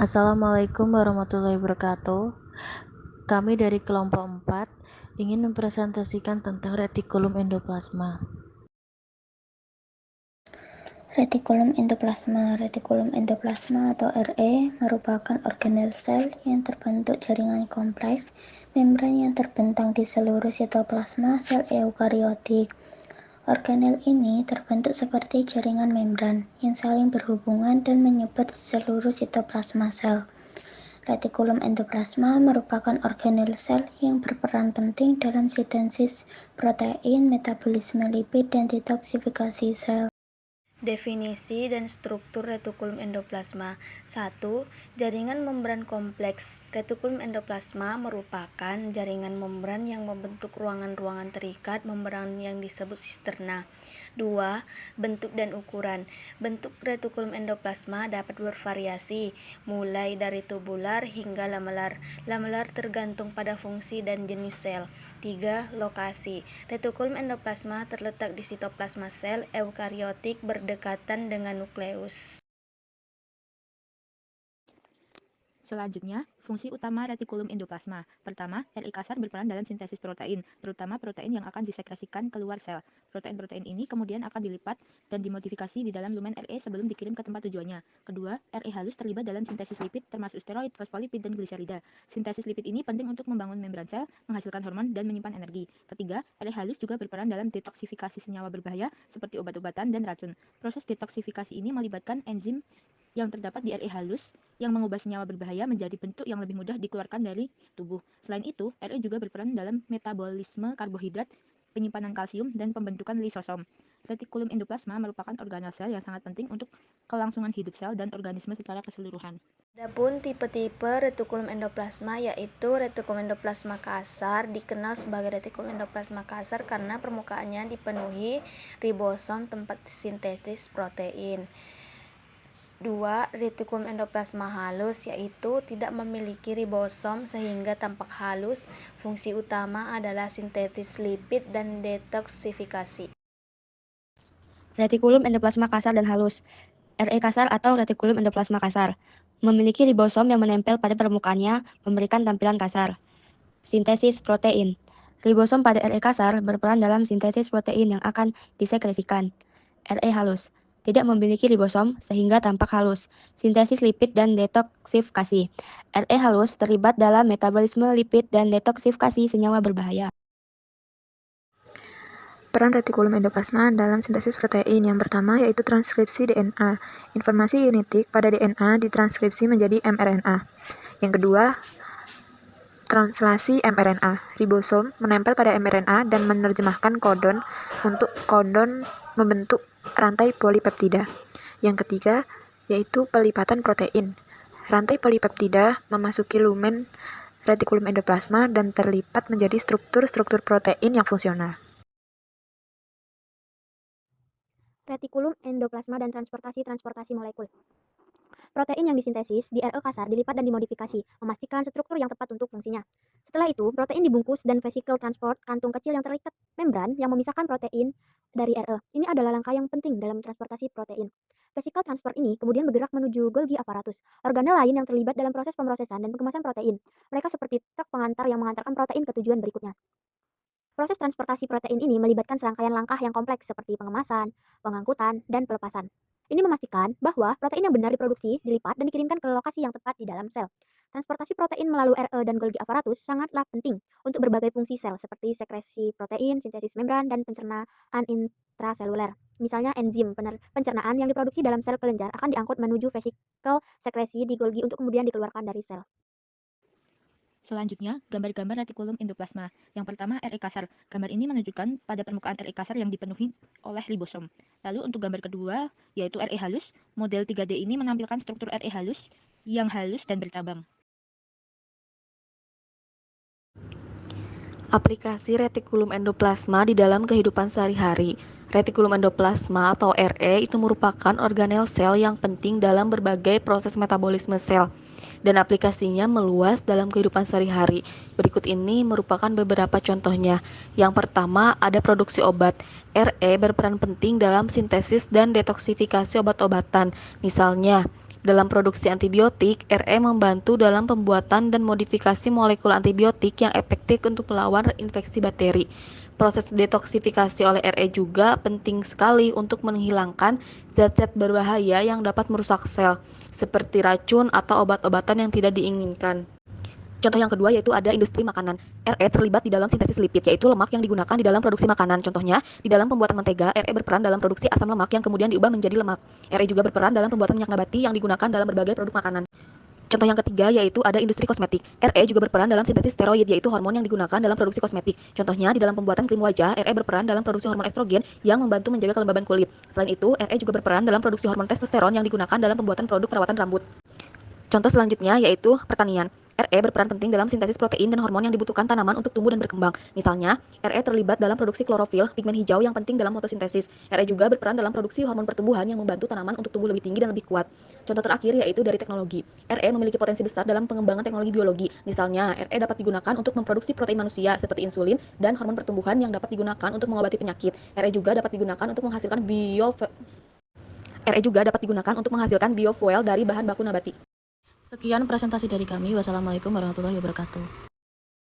Assalamualaikum warahmatullahi wabarakatuh. Kami dari kelompok 4 ingin mempresentasikan tentang retikulum endoplasma. Retikulum endoplasma atau RE merupakan organel sel yang terbentuk jaringan kompleks membran yang terbentang di seluruh sitoplasma sel eukariotik. Organel ini terbentuk seperti jaringan membran yang saling berhubungan dan menyebar di seluruh sitoplasma sel. Retikulum endoplasma merupakan organel sel yang berperan penting dalam sintesis protein, metabolisme lipid, dan detoksifikasi sel. Definisi dan struktur retikulum endoplasma. 1. Jaringan membran kompleks. Retikulum endoplasma merupakan jaringan membran yang membentuk ruangan-ruangan terikat membran yang disebut sisterna. 2. Bentuk dan ukuran. Bentuk retikulum endoplasma dapat bervariasi, mulai dari tubular hingga lamelar. Lamelar tergantung pada fungsi dan jenis sel. 3. Lokasi. Retikulum endoplasma terletak di sitoplasma sel eukariotik berdekatan dengan nukleus. Selanjutnya, fungsi utama retikulum endoplasma. Pertama, RI kasar berperan dalam sintesis protein, terutama protein yang akan disekresikan keluar sel. Protein-protein ini kemudian akan dilipat dan dimodifikasi di dalam lumen RE sebelum dikirim ke tempat tujuannya. Kedua, RE halus terlibat dalam sintesis lipid termasuk steroid, fosfolipid, dan gliserida. Sintesis lipid ini penting untuk membangun membran sel, menghasilkan hormon, dan menyimpan energi. Ketiga, RE halus juga berperan dalam detoksifikasi senyawa berbahaya seperti obat-obatan dan racun. Proses detoksifikasi ini melibatkan enzim yang terdapat di RE halus yang mengubah senyawa berbahaya menjadi bentuk yang lebih mudah dikeluarkan dari tubuh. Selain itu, RE juga berperan dalam metabolisme karbohidrat, penyimpanan kalsium, dan pembentukan lisosom. Retikulum endoplasma merupakan organel sel yang sangat penting untuk kelangsungan hidup sel dan organisme secara keseluruhan. Adapun tipe-tipe retikulum endoplasma yaitu retikulum endoplasma kasar, dikenal sebagai retikulum endoplasma kasar karena permukaannya dipenuhi ribosom tempat sintesis protein. 2. Retikulum endoplasma halus, yaitu tidak memiliki ribosom sehingga tampak halus. Fungsi utama adalah sintetis lipid dan detoksifikasi. Retikulum endoplasma kasar dan halus. RE kasar atau retikulum endoplasma kasar memiliki ribosom yang menempel pada permukaannya, memberikan tampilan kasar. Sintesis protein. Ribosom pada RE kasar berperan dalam sintesis protein yang akan disekresikan. RE halus tidak memiliki ribosom sehingga tampak halus. Sintesis lipid dan detoksifikasi. RE halus terlibat dalam metabolisme lipid dan detoksifikasi senyawa berbahaya. Peran retikulum endoplasma dalam sintesis protein yang pertama yaitu transkripsi DNA. Informasi genetik pada DNA ditranskripsi menjadi mRNA. Yang kedua, translasi mRNA. Ribosom menempel pada mRNA dan menerjemahkan kodon untuk kodon membentuk rantai polipeptida. Yang ketiga, yaitu pelipatan protein. Rantai polipeptida memasuki lumen retikulum endoplasma dan terlipat menjadi struktur-struktur protein yang fungsional. Retikulum endoplasma dan transportasi molekul. Protein yang disintesis di RE kasar dilipat dan dimodifikasi, memastikan struktur yang tepat untuk fungsinya. Setelah itu, protein dibungkus dan vesicle transport, kantung kecil yang terikat membran yang memisahkan protein dari RE. Ini adalah langkah yang penting dalam transportasi protein. Vesicle transport ini kemudian bergerak menuju Golgi apparatus, organel lain yang terlibat dalam proses pemrosesan dan pengemasan protein. Mereka seperti truk pengantar yang mengantarkan protein ke tujuan berikutnya. Proses transportasi protein ini melibatkan serangkaian langkah yang kompleks seperti pengemasan, pengangkutan, dan pelepasan. Ini memastikan bahwa protein yang benar diproduksi, dilipat, dan dikirimkan ke lokasi yang tepat di dalam sel. Transportasi protein melalui RE dan Golgi apparatus sangatlah penting untuk berbagai fungsi sel seperti sekresi protein, sintesis membran, dan pencernaan intraseluler. Misalnya enzim pencernaan yang diproduksi dalam sel kelenjar akan diangkut menuju vesikel sekresi di Golgi untuk kemudian dikeluarkan dari sel. Selanjutnya, gambar-gambar retikulum endoplasma. Yang pertama, RE kasar. Gambar ini menunjukkan pada permukaan RE kasar yang dipenuhi oleh ribosom. Lalu untuk gambar kedua, yaitu RE halus, model 3D ini menampilkan struktur RE halus yang halus dan bercabang. Aplikasi retikulum endoplasma di dalam kehidupan sehari-hari. Retikulum endoplasma atau RE itu merupakan organel sel yang penting dalam berbagai proses metabolisme sel dan aplikasinya meluas dalam kehidupan sehari-hari. Berikut ini merupakan beberapa contohnya. Yang pertama, ada produksi obat. RE berperan penting dalam sintesis dan detoksifikasi obat-obatan. Misalnya, Dalam produksi antibiotik, RE membantu dalam pembuatan dan modifikasi molekul antibiotik yang efektif untuk melawan infeksi bakteri. Proses detoksifikasi oleh RE juga penting sekali untuk menghilangkan zat-zat berbahaya yang dapat merusak sel, seperti racun atau obat-obatan yang tidak diinginkan. Contoh yang kedua yaitu ada industri makanan. RE terlibat di dalam sintesis lipid, yaitu lemak yang digunakan di dalam produksi makanan. Contohnya, di dalam pembuatan mentega, RE berperan dalam produksi asam lemak yang kemudian diubah menjadi lemak. RE juga berperan dalam pembuatan minyak nabati yang digunakan dalam berbagai produk makanan. Contoh yang ketiga yaitu ada industri kosmetik. RE juga berperan dalam sintesis steroid, yaitu hormon yang digunakan dalam produksi kosmetik. Contohnya, di dalam pembuatan krim wajah, RE berperan dalam produksi hormon estrogen yang membantu menjaga kelembaban kulit. Selain itu, RE juga berperan dalam produksi hormon testosteron yang digunakan dalam pembuatan produk perawatan rambut. Contoh selanjutnya yaitu pertanian. RE berperan penting dalam sintesis protein dan hormon yang dibutuhkan tanaman untuk tumbuh dan berkembang. Misalnya, RE terlibat dalam produksi klorofil, pigmen hijau yang penting dalam fotosintesis. RE juga berperan dalam produksi hormon pertumbuhan yang membantu tanaman untuk tumbuh lebih tinggi dan lebih kuat. Contoh terakhir yaitu dari teknologi. RE memiliki potensi besar dalam pengembangan teknologi biologi. Misalnya, RE dapat digunakan untuk memproduksi protein manusia seperti insulin dan hormon pertumbuhan yang dapat digunakan untuk mengobati penyakit. RE juga dapat digunakan untuk menghasilkan biofuel dari bahan baku nabati. Sekian presentasi dari kami. Wassalamualaikum warahmatullahi wabarakatuh.